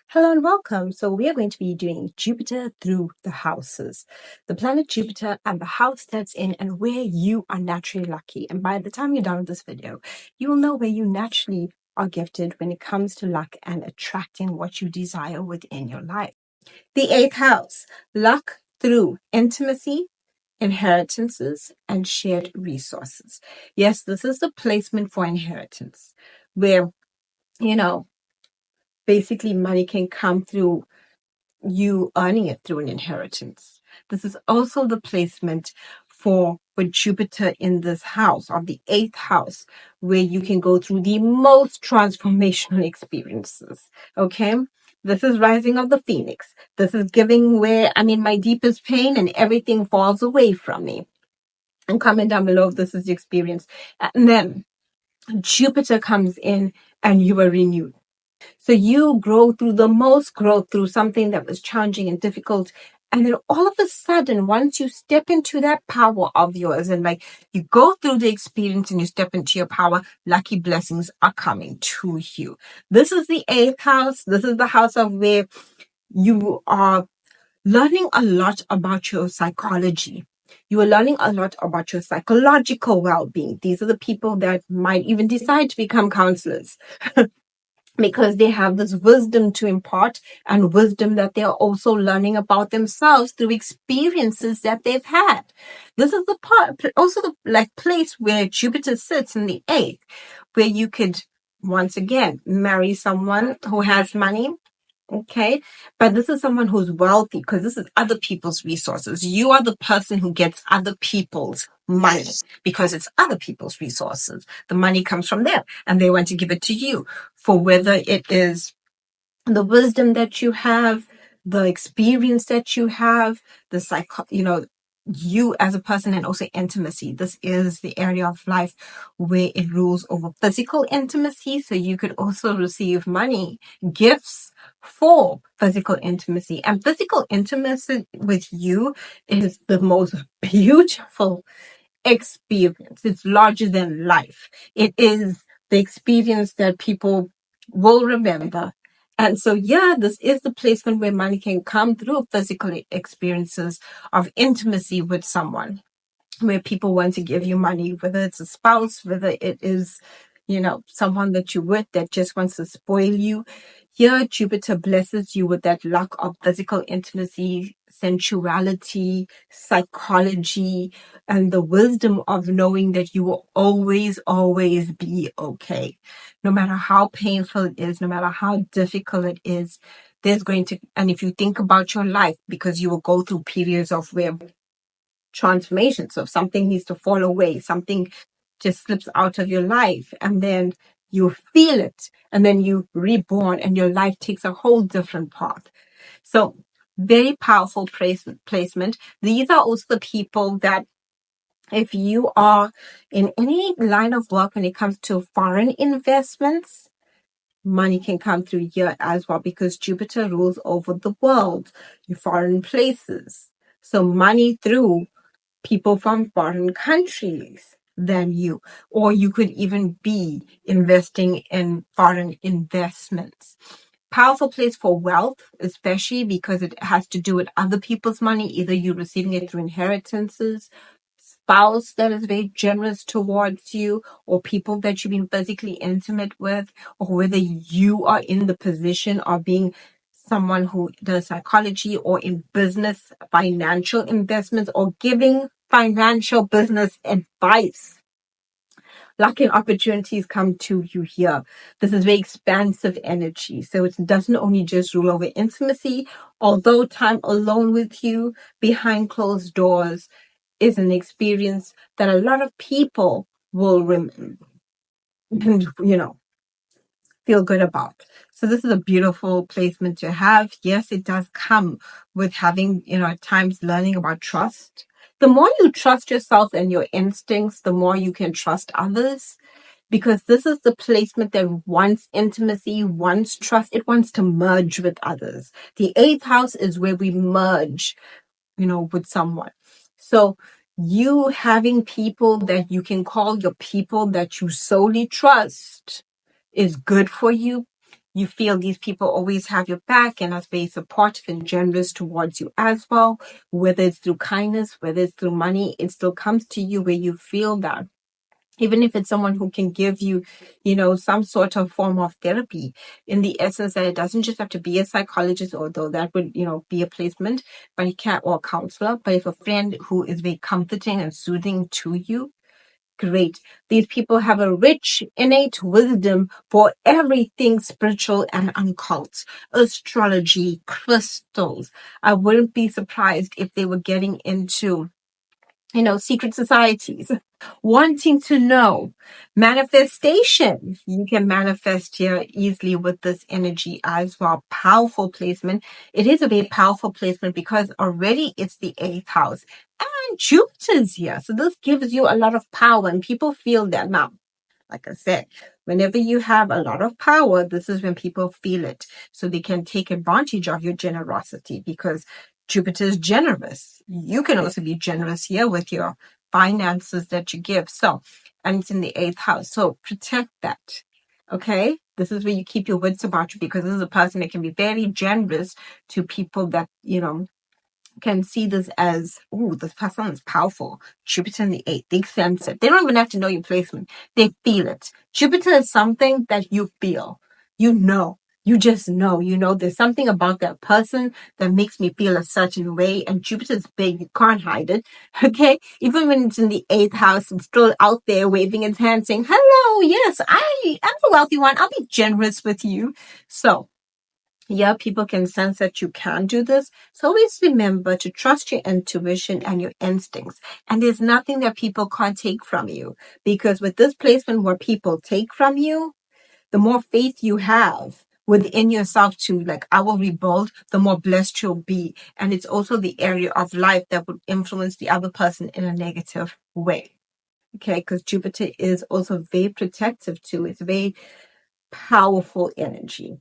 Hello and welcome. So we are going to be doing Jupiter through the houses, the planet Jupiter and the house that's in and where you are naturally lucky. And by the time you're done with this video, you will know where you naturally are gifted when it comes to luck and attracting what you desire within your life. The eighth house, luck through intimacy, inheritances, and shared resources. Yes, this is the placement for inheritance where, you know, basically money can come through you earning it through an inheritance. This is also the placement for Jupiter in this house, of the eighth house, where you can go through the most transformational experiences. Okay. This is rising of the phoenix. This is giving where I'm in my deepest pain and everything falls away from me. And comment down below if this is the experience. And then Jupiter comes in and you are renewed. So you grow through the most growth through something that was challenging and difficult. And then all of a sudden, once you step into that power of yours and like you go through the experience and you step into your power, lucky blessings are coming to you. This is the eighth house. This is the house of where you are learning a lot about your psychology. You are learning a lot about your psychological well-being. These are the people that might even decide to become counselors. Because they have this wisdom to impart and wisdom that they're also learning about themselves through experiences that they've had. This is the part, also the place where Jupiter sits in the eighth, where you could once again marry someone who has money. Okay. But this is someone who's wealthy because this is other people's resources. You are the person who gets other people's money because it's other people's resources. The money comes from them and they want to give it to you for whether it is the wisdom that you have, the experience that you have, you as a person, and also intimacy. This is the area of life where it rules over physical intimacy. So you could also receive money, gifts for physical intimacy. And physical intimacy with you is the most beautiful experience. It's larger than life. It is the experience that people will remember. And so, yeah, this is the placement where money can come through physical experiences of intimacy with someone, where people want to give you money, whether it's a spouse, whether it is, someone that you're with that just wants to spoil you. Here, Jupiter blesses you with that luck of physical intimacy, sensuality, psychology, and the wisdom of knowing that you will always, always be okay. No matter how painful it is, no matter how difficult it is, and if you think about your life, because you will go through periods of where transformation. So if something needs to fall away, something just slips out of your life, and then you feel it, and then you reborn, and your life takes a whole different path. So very powerful placement. These are also the people that if you are in any line of work when it comes to foreign investments, money can come through here as well because Jupiter rules over the world, your foreign places. So money through people from foreign countries than you, or you could even be investing in foreign investments. Powerful place for wealth, especially because it has to do with other people's money, either you receiving it through inheritances, spouse that is very generous towards you, or people that you've been physically intimate with, or whether you are in the position of being someone who does psychology or in business, financial investments, or giving financial business advice. Luck and opportunities come to you here. This is very expansive energy. So it doesn't only just rule over intimacy, although time alone with you behind closed doors is an experience that a lot of people will remember, feel good about. So this is a beautiful placement to have. Yes, it does come with having, at times learning about trust. The more you trust yourself and your instincts, the more you can trust others. Because this is the placement that wants intimacy, wants trust. It wants to merge with others. The eighth house is where we merge, with someone. So you having people that you can call your people that you solely trust is good for you. You feel these people always have your back and are very supportive and generous towards you as well. Whether it's through kindness, whether it's through money, it still comes to you where you feel that. Even if it's someone who can give you, some sort of form of therapy, in the essence that it doesn't just have to be a psychologist, although that would, be a placement, but it can, or a counselor. But if a friend who is very comforting and soothing to you, great. These people have a rich, innate wisdom for everything spiritual and occult, astrology, crystals. I wouldn't be surprised if they were getting into secret societies, wanting to know manifestation. You can manifest here easily with this energy as well. Powerful placement. It is a very powerful placement because already it's the eighth house and Jupiter's here. So this gives you a lot of power and people feel that now. Like I said, whenever you have a lot of power, this is when people feel it. So they can take advantage of your generosity because Jupiter is generous. You can also be generous here with your finances that you give. So, and it's in the eighth house. So protect that. Okay. This is where you keep your wits about you because this is a person that can be very generous to people that, can see this as, oh, this person is powerful. Jupiter in the eighth, they sense it. They don't even have to know your placement. They feel it. Jupiter is something that you feel. You know. You just know. There's something about that person that makes me feel a certain way. And Jupiter's big. You can't hide it. Okay? Even when it's in the eighth house, it's still out there waving its hand saying, hello, yes, I'm the wealthy one. I'll be generous with you. So, yeah, people can sense that you can do this. So always remember to trust your intuition and your instincts. And there's nothing that people can't take from you. Because with this placement where people take from you, the more faith you have within yourself to like, I will rebuild, the more blessed you'll be. And it's also the area of life that would influence the other person in a negative way. Okay, because Jupiter is also very protective too. It's very powerful energy.